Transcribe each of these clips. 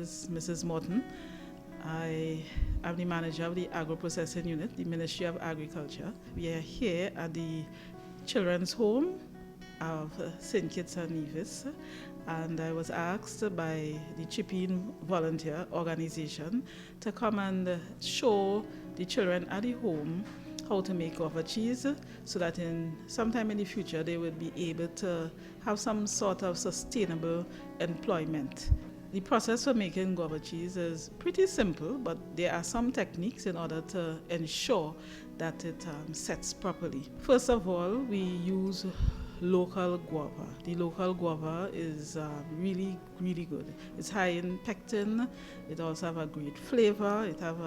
is Mrs. Morton. I am the manager of the Agro-Processing Unit, the Ministry of Agriculture. We are here at the Children's Home of St. Kitts and Nevis, and I was asked by the Chipping Volunteer Organization to come and show the children at the home how to make Guava-Cheese, so that sometime in the future they will be able to have some sort of sustainable employment. The process for making Guava-Cheese is pretty simple, but there are some techniques in order to ensure that it sets properly. First of all, we use local guava. The local guava is really good. It's high in pectin. It also have a great flavor. It have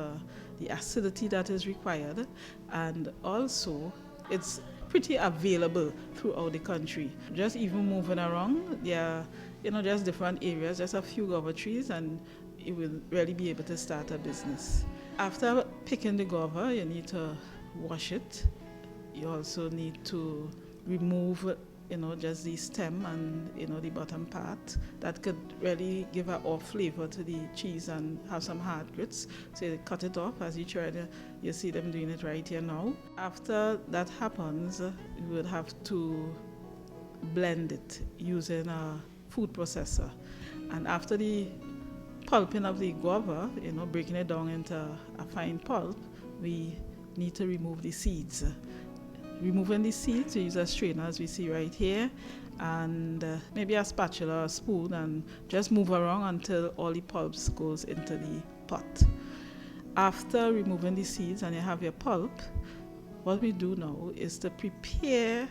the acidity that is required, and also it's pretty available throughout the country. Just even moving around, there are just different areas, just a few guava trees, and you will really be able to start a business. After picking the guava, you need to wash it. You also need to remove just the stem and the bottom part. That could really give a off flavor to the cheese and have some hard grits. So you cut it off as you see them doing it right here now. After that happens, you would have to blend it using a food processor. And after the pulping of the guava, breaking it down into a fine pulp, we need to remove the seeds. Removing the seeds, you use a strainer as we see right here, and maybe a spatula or a spoon, and just move around until all the pulps goes into the pot. After removing the seeds and you have your pulp, what we do now is to prepare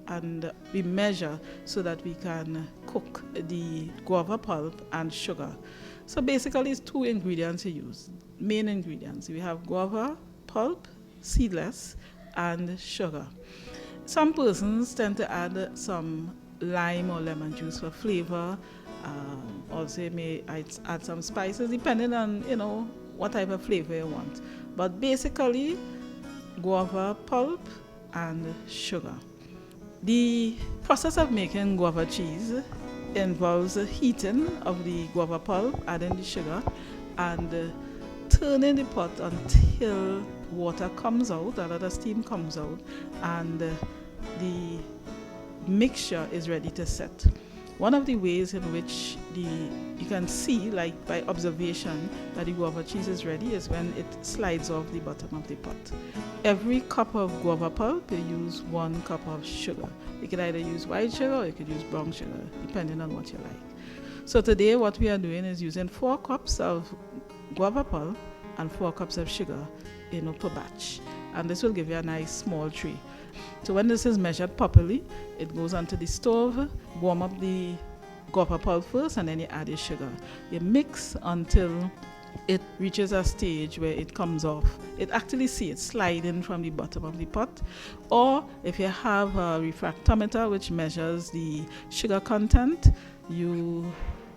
and we measure so that we can cook the guava pulp and sugar. So basically it's two ingredients you use, main ingredients. We have guava pulp, seedless, and sugar. Some persons tend to add some lime or lemon juice for flavor. Also you may add some spices depending on what type of flavor you want. But basically guava pulp and sugar. The process of making guava cheese involves heating of the guava pulp, adding the sugar, and turning the pot until water comes out, a lot of steam comes out, and the mixture is ready to set. One of the ways in which you can see, like by observation, that the guava cheese is ready is when it slides off the bottom of the pot. Every cup of guava pulp, you use 1 cup of sugar. You could either use white sugar or you could use brown sugar, depending on what you like. So today what we are doing is using 4 cups of guava pulp and 4 cups of sugar per batch, and this will give you a nice small tray. So when this is measured properly, it goes onto the stove, warm up the guava pulp first, and then you add your sugar. You mix until it reaches a stage where it comes off. It actually see it sliding from the bottom of the pot, or if you have a refractometer which measures the sugar content, you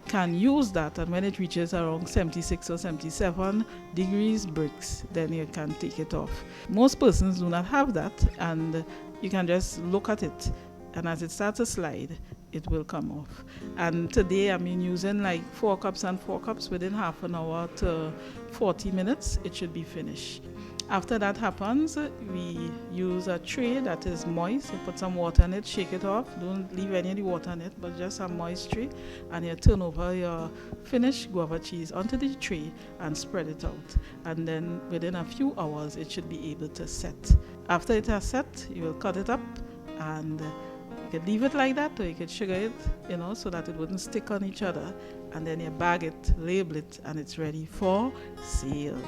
can use that, and when it reaches around 76 or 77 degrees Brix, then you can take it off. Most persons do not have that, and you can just look at it, and as it starts to slide, it will come off. And today I'm using like 4 cups and 4 cups. Within half an hour to 40 minutes, it should be finished. After that happens, we use a tray that is moist. You put some water in it, shake it off. Don't leave any of the water in it, but just a moist tray. And you turn over your finished guava cheese onto the tray and spread it out. And then within a few hours, it should be able to set. After it has set, you will cut it up, and you could leave it like that, or you could sugar it, so that it wouldn't stick on each other. And then you bag it, label it, and it's ready for sale.